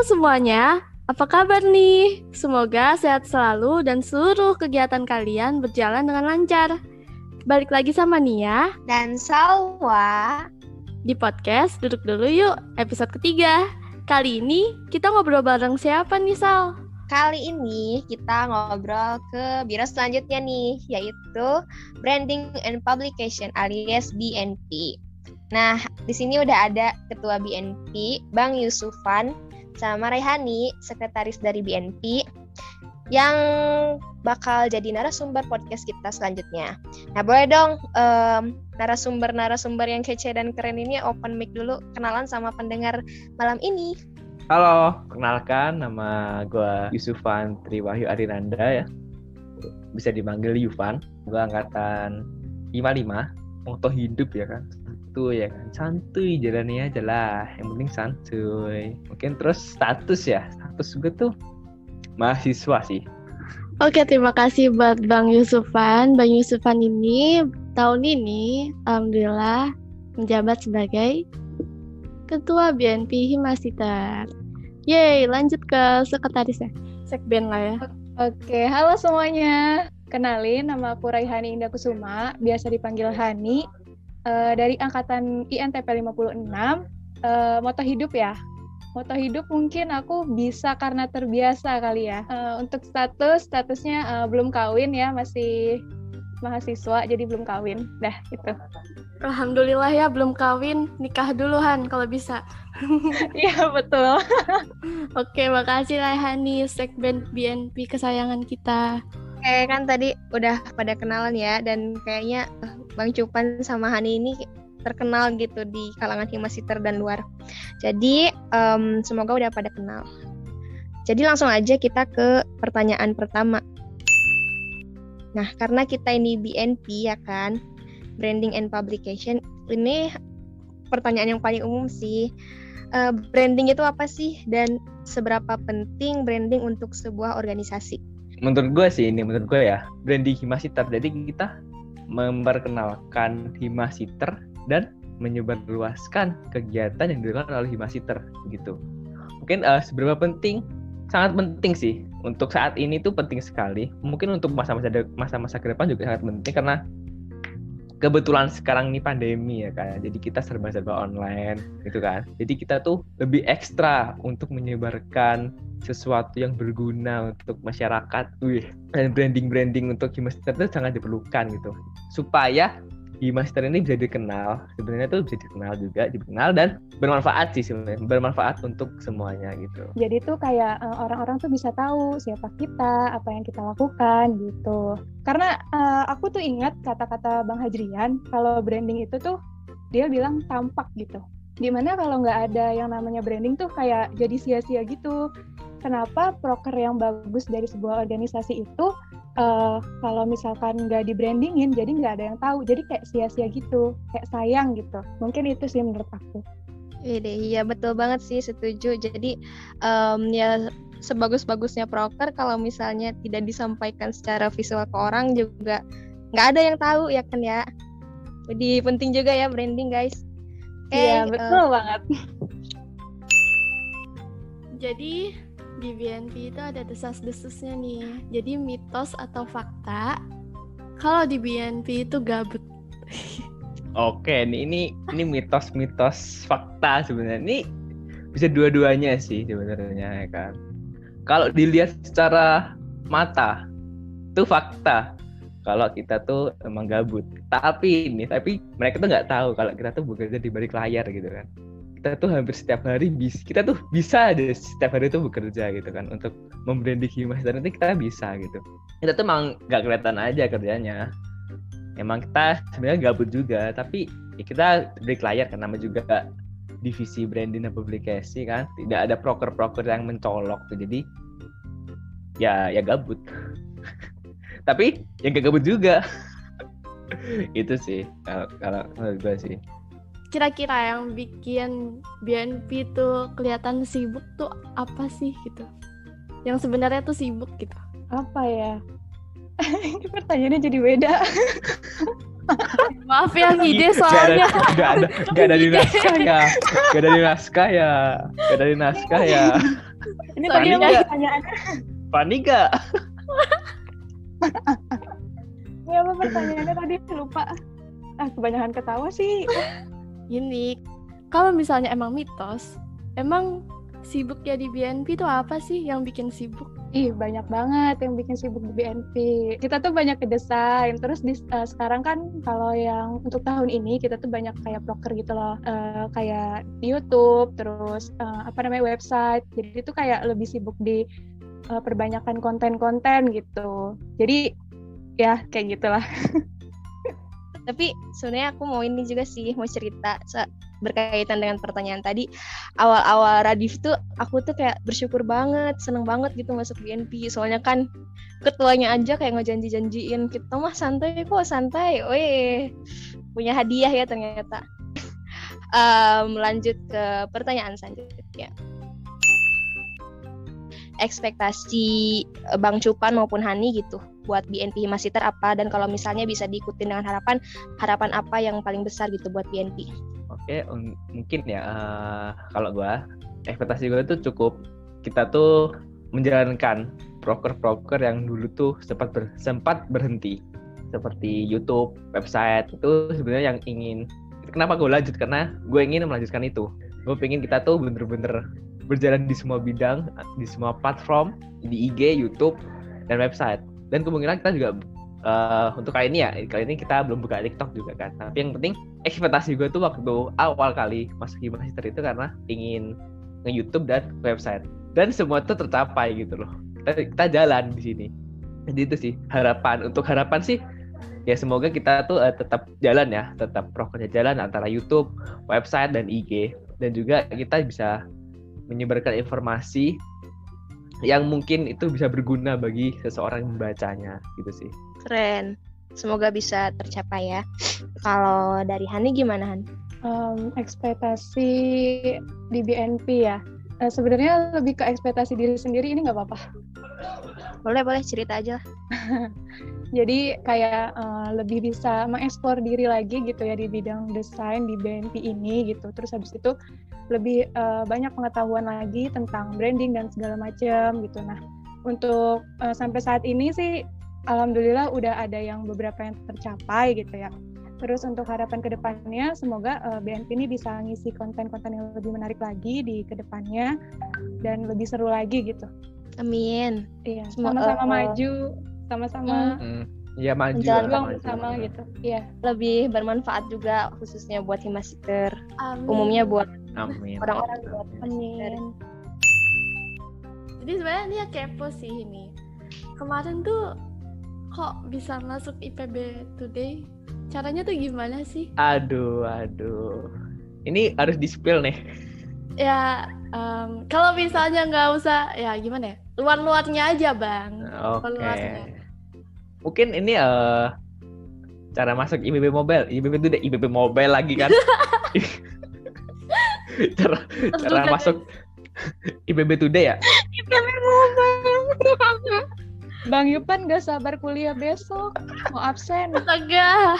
semuanya, apa kabar nih? Semoga sehat selalu dan seluruh kegiatan kalian berjalan dengan lancar. Balik lagi sama Nia dan Salwa di podcast Duduk Dulu Yuk, episode ketiga. Kali ini kita ngobrol bareng siapa nih, Sal? Kali ini kita ngobrol ke biro selanjutnya nih, yaitu Branding and Publication alias BNP. Nah, di sini udah ada Ketua BNP, Bang Yusufan, sama Raihani, Sekretaris dari BNP, yang bakal jadi narasumber podcast kita selanjutnya. Nah, boleh dong narasumber yang kece dan keren ini open mic dulu, kenalan sama pendengar malam ini. Halo, kenalkan nama gue Yusufan Triwahyu Arinanda ya. Bisa dipanggil Yufan. Gue angkatan 55, moto hidup ya kan. Santuy ya kan. Santuy jalannya aja lah. Yang penting santuy. Mungkin terus status gue tuh mahasiswa sih. Oke, terima kasih buat Bang Yusufan. Bang Yusufan ini tahun ini alhamdulillah menjabat sebagai Ketua BNP Himasiter. Yeay, lanjut ke sekretarisnya. Sekben lah ya. Oke, halo semuanya. Kenalin, nama aku Raihani Indah Kusuma, biasa dipanggil Hani. Dari angkatan INTP 56. Moto hidup ya. Moto hidup mungkin aku bisa karena terbiasa kali ya. Untuk statusnya belum kawin ya, masih mahasiswa jadi belum kawin. Dah, gitu. Alhamdulillah ya, belum kawin, nikah duluan kalau bisa. Iya, betul. Oke, makasih Raihani, Sekben BNP kesayangan kita. Oke, kan tadi udah pada kenalan ya, dan kayaknya Bang Cupan sama Hani ini terkenal gitu di kalangan Himasiter dan luar. Jadi, semoga udah pada kenal. Jadi langsung aja kita ke pertanyaan pertama. Nah, karena kita ini BNP ya kan, Branding and Publication, ini pertanyaan yang paling umum sih. Branding itu apa sih dan seberapa penting branding untuk sebuah organisasi? Menurut gue ya, branding Himasiter. Jadi kita memperkenalkan Himasiter dan menyebarluaskan kegiatan yang dilakukan oleh Himasiter gitu. Mungkin seberapa penting? Sangat penting sih. Untuk saat ini tuh penting sekali. Mungkin untuk masa-masa ke depan juga sangat penting karena kebetulan sekarang ini pandemi ya kan, jadi kita serba-serba online gitu kan. Jadi kita tuh lebih ekstra untuk menyebarkan sesuatu yang berguna untuk masyarakat. Dan branding untuk Himasiter itu sangat diperlukan gitu. Supaya Himasiter ini bisa dikenal, sebenarnya tuh bisa dikenal dan bermanfaat sih sebenarnya, bermanfaat untuk semuanya gitu. Jadi tuh kayak orang-orang tuh bisa tahu siapa kita, apa yang kita lakukan gitu. Karena aku tuh ingat kata-kata Bang Hajrian, kalau branding itu tuh dia bilang tampak gitu. Dimana kalau nggak ada yang namanya branding tuh kayak jadi sia-sia gitu. Kenapa proker yang bagus dari sebuah organisasi itu kalau misalkan nggak di-brandingin, jadi nggak ada yang tahu. Jadi kayak sia-sia gitu, kayak sayang gitu. Mungkin itu sih menurut aku. Iya, betul banget sih, setuju. Jadi ya sebagus-bagusnya proker, kalau misalnya tidak disampaikan secara visual ke orang juga nggak ada yang tahu ya kan ya. Jadi penting juga ya branding guys. Iya, betul banget. Jadi di BNP itu ada desas-desusnya nih. Jadi mitos atau fakta, kalau di BNP itu gabut. Oke, ini mitos fakta sebenarnya. Ini bisa dua-duanya sih sebenarnya ya kan. Kalau dilihat secara mata, itu fakta. Kalau kita tuh emang gabut. Tapi mereka tuh nggak tahu kalau kita tuh bekerja di balik layar gitu kan. Kita tuh hampir setiap hari bisa aja setiap hari tuh bekerja gitu kan untuk membranding Himasiter itu kita bisa gitu. Kita tuh emang nggak kelihatan aja kerjanya. Emang kita sebenarnya gabut juga, tapi ya kita balik layar kan, namanya juga divisi branding dan publikasi kan, tidak ada proker-proker yang mencolok tuh, jadi ya gabut. Tapi yang gak gabut juga. Itu sih kalau menurut gue sih. Kira-kira yang bikin BNP tuh kelihatan sibuk tuh apa sih gitu? Yang sebenarnya tuh sibuk gitu. Apa ya? Ini pertanyaannya jadi beda. Maaf ya ngide soalnya. Gak ada di naskah ya. Ini Sorry, tadi apa guys. pertanyaannya? Panik gak? Ini apa pertanyaannya tadi? Lupa. Kebanyakan ketawa sih. Gini, kalau misalnya emang mitos, emang sibuknya di BNP itu apa sih yang bikin sibuk? Ih, banyak banget yang bikin sibuk di BNP. Kita tuh banyak ngedesain. Terus sekarang kan kalau yang untuk tahun ini kita tuh banyak kayak vlogger gitu loh. Kayak di YouTube, terus website. Jadi itu kayak lebih sibuk di perbanyakan konten-konten gitu. Jadi ya kayak gitulah. Tapi sebenarnya aku mau ini juga sih, mau cerita berkaitan dengan pertanyaan tadi. Awal-awal Radif tuh aku tuh kayak bersyukur banget, seneng banget gitu masuk BNP. Soalnya kan ketuanya aja kayak ngejanji-janjiin kita mah santai kok, santai. Weh, punya hadiah ya ternyata. Lanjut ke pertanyaan selanjutnya. Ekspektasi Bang Cupan maupun Hani gitu buat BNP Himasiter apa, dan kalau misalnya bisa diikutin dengan harapan apa yang paling besar gitu buat BNP? Oke, mungkin ya kalau gua ekspektasi gua tuh cukup kita tuh menjalankan proker-proker yang dulu tuh sempat berhenti, seperti YouTube, website. Itu sebenarnya yang ingin, kenapa gue lanjut, karena gue ingin melanjutkan itu. Gue pengen kita tuh bener-bener berjalan di semua bidang, di semua platform, di IG, YouTube, dan website. Dan kemungkinan kita juga untuk kali ini kita belum buka TikTok juga kan. Tapi yang penting ekspektasi gue tuh waktu awal kali masuk Himasiter itu karena ingin nge-YouTube dan website. Dan semua itu tercapai gitu loh. Kita jalan di sini. Jadi itu sih harapan. Untuk harapan sih ya semoga kita tuh tetap jalan ya, tetap prokernya jalan antara YouTube, website, dan IG. Dan juga kita bisa menyebarkan informasi yang mungkin itu bisa berguna bagi seseorang yang membacanya gitu sih. Keren. Semoga bisa tercapai ya. Kalau dari Hani gimana, Han? Ekspektasi di BNP ya. Sebenarnya lebih ke ekspektasi diri sendiri, ini nggak apa-apa. Boleh cerita aja lah. Jadi kayak lebih bisa mengeksplor diri lagi gitu ya di bidang desain di BNP ini gitu. Terus habis itu lebih banyak pengetahuan lagi tentang branding dan segala macam gitu. Nah, untuk sampai saat ini sih alhamdulillah udah ada yang beberapa yang tercapai gitu ya. Terus untuk harapan ke depannya semoga BNP ini bisa ngisi konten-konten yang lebih menarik lagi di kedepannya dan lebih seru lagi gitu. Amin. Iya, sama-sama maju, sama-sama ya maju berjuang bersama gitu. Iya. Lebih bermanfaat juga khususnya buat Himasiter. Umumnya buat orang-orang buat Himasiter. Amin. Jadi sebenarnya dia kepo sih ini. Kemarin tuh kok bisa masuk IPB Today? Caranya tuh gimana sih? Aduh. Ini harus di-spill nih. Ya, kalau misalnya nggak usah, ya gimana ya? Luar-luarnya aja, Bang. Oke. Mungkin ini cara masuk IPB Mobile lagi kan? cara masuk IPB Today ya? IPB Mobile. Bang Yupan gak sabar kuliah besok, mau absen. Astaga.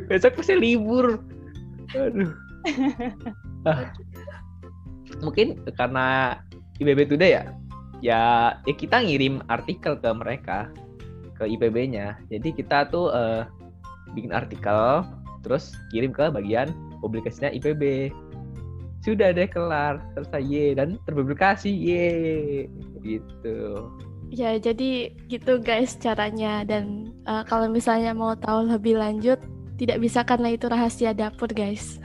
Besok pasti libur. Aduh. Mungkin karena IPB Today ya kita ngirim artikel ke mereka, ke IPB-nya. Jadi kita tuh bikin artikel, terus kirim ke bagian publikasinya IPB. Sudah deh kelar, selesai dan terpublikasi, gitu. Ya, jadi gitu guys caranya. Dan kalau misalnya mau tahu lebih lanjut, tidak bisa karena itu rahasia dapur guys.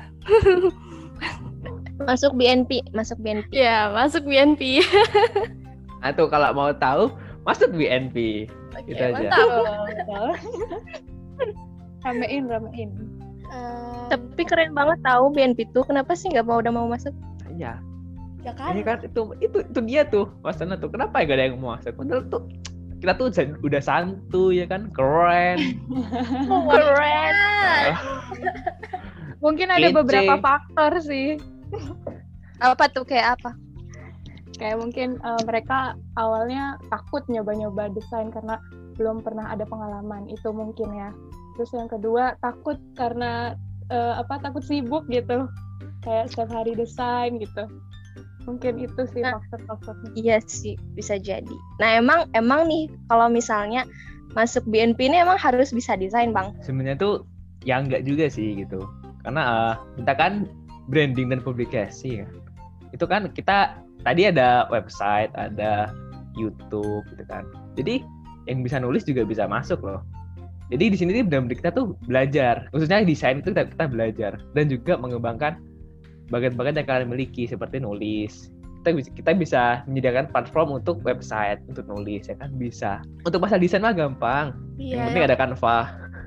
Masuk BNP. Ya, masuk BNP. Nah tuh kalau mau tahu, masuk BNP. Oke, Gitu aja. mantap. Ramein. Tapi keren banget tahu BNP tuh. Kenapa sih udah mau masuk? Iya. Ya kan? Ini kan itu dia tuh Masana tuh. Kenapa gak ada yang mau masuk? Padahal tuh kita tuh udah santuy ya kan, keren. Keren. Mungkin ada beberapa faktor sih. Apa tuh, kayak apa? Kayak mungkin mereka awalnya takut nyoba-nyoba desain karena belum pernah ada pengalaman, itu mungkin ya. Terus yang kedua takut karena takut sibuk gitu, kayak setiap hari desain gitu. Mungkin itu sih Nah. faktor-faktornya. Iya sih, bisa jadi. Nah, emang nih kalau misalnya masuk BNP ini emang harus bisa desain, Bang. Sebenarnya tuh ya enggak juga sih gitu. Karena kita kan branding dan publikasi ya. Itu kan kita tadi ada website, ada YouTube gitu kan. Jadi yang bisa nulis juga bisa masuk loh. Jadi di sini benar-benar kita tuh belajar. Khususnya desain itu kita belajar dan juga mengembangkan bagian-bagian yang kalian miliki seperti nulis. Kita bisa menyediakan platform untuk website, untuk nulis ya kan bisa. Untuk masalah desain mah gampang. Yang penting ada Canva.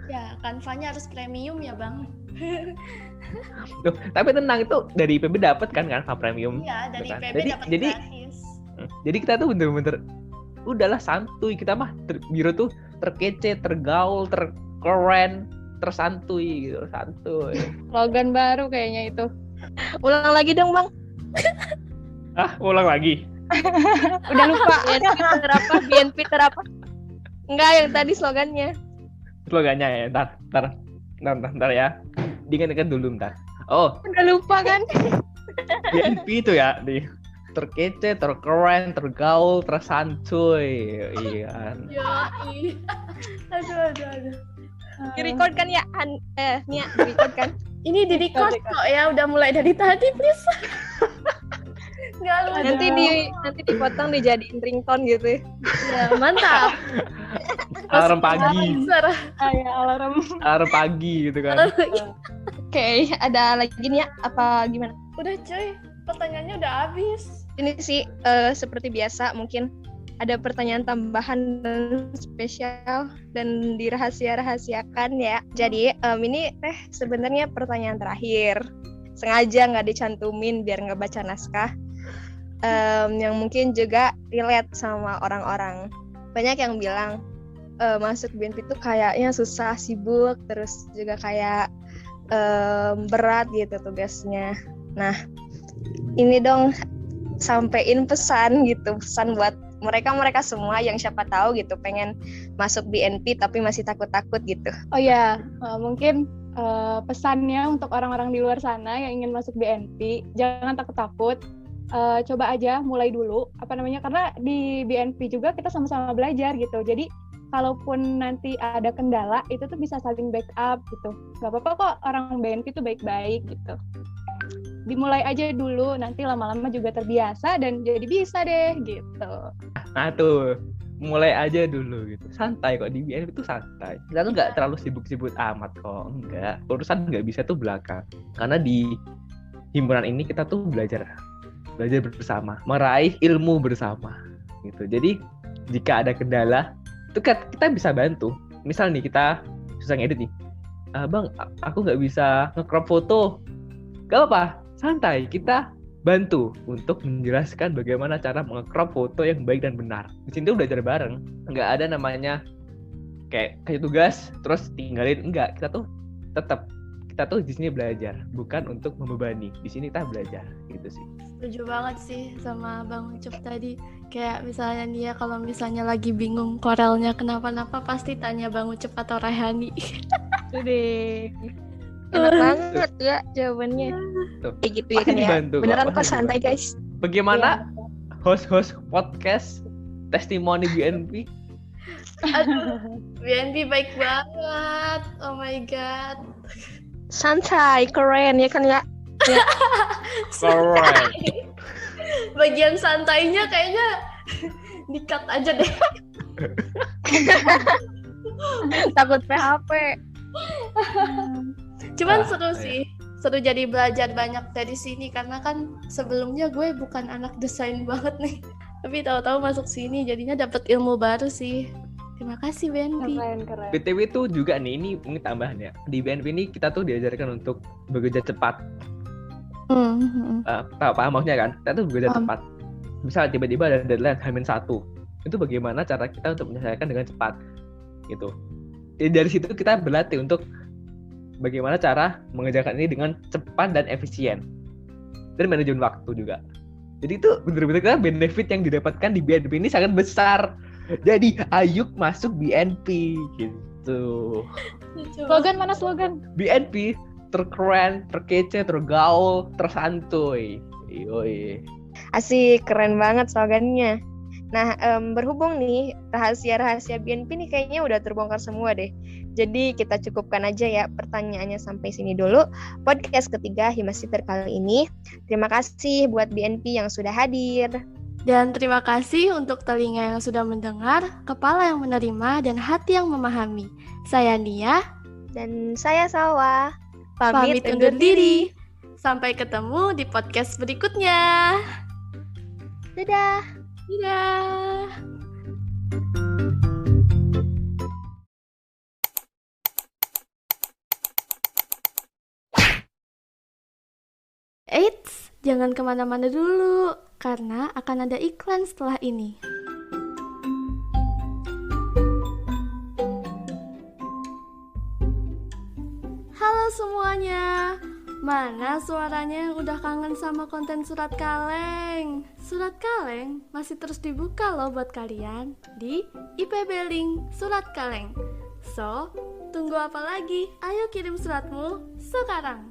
Ya, Canva-nya harus premium ya, Bang. Tuh, tapi tenang itu dari IPB dapat kan Canva premium. Iya, dari Kan? PB dapat jadi gratis. jadi kita tuh bener-bener udahlah santuy, kita mah biro tuh terkece, tergaul, terkeren, tersantuy gitu, santuy. Slogan baru kayaknya itu. Ulang lagi dong, Bang. Ulang lagi. Udah lupa. BNP terapa? Enggak, yang tadi slogannya. Slogannya ya, ntar ya. Diingat-ingat dulu ntar. Oh, Udah lupa kan? BNP itu ya, terkece, terkeren, tergaul, tersantuy. Iya. Yoi. Aduh. Di-record kan ya? Nia, di-record kan? Ini di record kok ya, udah mulai dari tadi, please. Nggak lucu. Nanti dipotong dijadiin ringtone gitu. Ya, mantap. Alarm pagi, Suara. Ya, alarm. alarm pagi gitu kan. Oke, ada lagi nih ya? Apa gimana? Udah cuy, pertanyaannya udah habis. Ini sih seperti biasa mungkin ada pertanyaan tambahan dan spesial dan dirahasia-rahasiakan ya. Jadi ini sebenarnya pertanyaan terakhir. Sengaja nggak dicantumin biar nggak baca naskah. Yang mungkin juga relate sama orang-orang. Banyak yang bilang masuk BNP itu kayaknya susah, sibuk, terus juga kayak berat gitu tugasnya. Nah, ini dong sampein pesan buat mereka semua yang siapa tahu gitu pengen masuk BNP tapi masih takut-takut gitu. Oh ya, mungkin pesannya untuk orang-orang di luar sana yang ingin masuk BNP, jangan takut-takut. Coba aja mulai dulu, karena di BNP juga kita sama-sama belajar gitu. Jadi kalaupun nanti ada kendala, itu tuh bisa saling backup gitu. Gak apa-apa kok, orang BNP tuh baik-baik gitu. Dimulai aja dulu, nanti lama-lama juga terbiasa dan jadi bisa deh gitu. Nah tuh, mulai aja dulu gitu. Santai kok, di BNP itu santai. Kita tuh nggak terlalu sibuk-sibuk amat kok, enggak. Urusan nggak bisa tuh belakang. Karena di himpunan ini kita tuh belajar bersama, meraih ilmu bersama gitu. Jadi jika ada kendala, itu kita bisa bantu. Misal nih kita susah ngedit nih, Bang, aku nggak bisa nge-crop foto. Gak apa, santai, kita bantu untuk menjelaskan bagaimana cara nge-crop foto yang baik dan benar. Di sini tuh belajar bareng, nggak ada namanya kayak tugas terus tinggalin, enggak. Kita tuh di sini belajar, bukan untuk membebani. Di sini kita belajar, gitu sih. Setuju banget sih sama Bang Ucup tadi. Kayak misalnya dia kalau misalnya lagi bingung korelnya kenapa-napa pasti tanya Bang Ucup atau Rayhani. Udah. Enak banget ya jawabannya. Tuh. Kayak gitu ya kan ya. Dibantu, Beneran Pak. kok santai guys. Bagaimana host-host podcast testimoni BNP? Aduh, BNP baik banget. Oh my god. Santai, keren ya kan ya. Correct. Bagian santainya kayaknya di-cut aja deh. Takut PHP. Cuman Ah, seru sih. Seru jadi belajar banyak dari sini karena kan sebelumnya gue bukan anak desain banget nih. Tapi tahu-tahu masuk sini jadinya dapat ilmu baru sih. Terima kasih BNP. Keren. BTW itu juga nih, ini mungkin tambahan ya. Di BNP ini kita tuh diajarkan untuk bekerja cepat. Tahu paham maksudnya kan? Kita tuh bekerja Paham. cepat. Misal tiba-tiba ada deadline H-1. Itu bagaimana cara kita untuk menyelesaikan dengan cepat. Gitu. Jadi dari situ kita berlatih untuk bagaimana cara mengerjakan ini dengan cepat dan efisien. Dan manajemen waktu juga. Jadi itu benar-benar kan benefit yang didapatkan di BNP ini sangat besar. Jadi ayo masuk BNP gitu. Slogan mana slogan? BNP terkeren, terkece, tergaul, tersantuy. Yoi. Asik, keren banget slogannya. Nah, berhubung nih rahasia-rahasia BNP nih kayaknya udah terbongkar semua deh. Jadi kita cukupkan aja ya pertanyaannya sampai sini dulu. Podcast ketiga Himasiter kali ini. Terima kasih buat BNP yang sudah hadir. Dan terima kasih untuk telinga yang sudah mendengar, kepala yang menerima, dan hati yang memahami. Saya Nia. Dan saya Salwa. Pamit undur diri. Sampai ketemu di podcast berikutnya. Dadah. Dadah. Eits, jangan kemana-mana dulu, karena akan ada iklan setelah ini. Halo semuanya, mana suaranya yang udah kangen sama konten Surat Kaleng? Surat Kaleng masih terus dibuka loh buat kalian di IPB Link Surat Kaleng. So, tunggu apa lagi? Ayo kirim suratmu sekarang.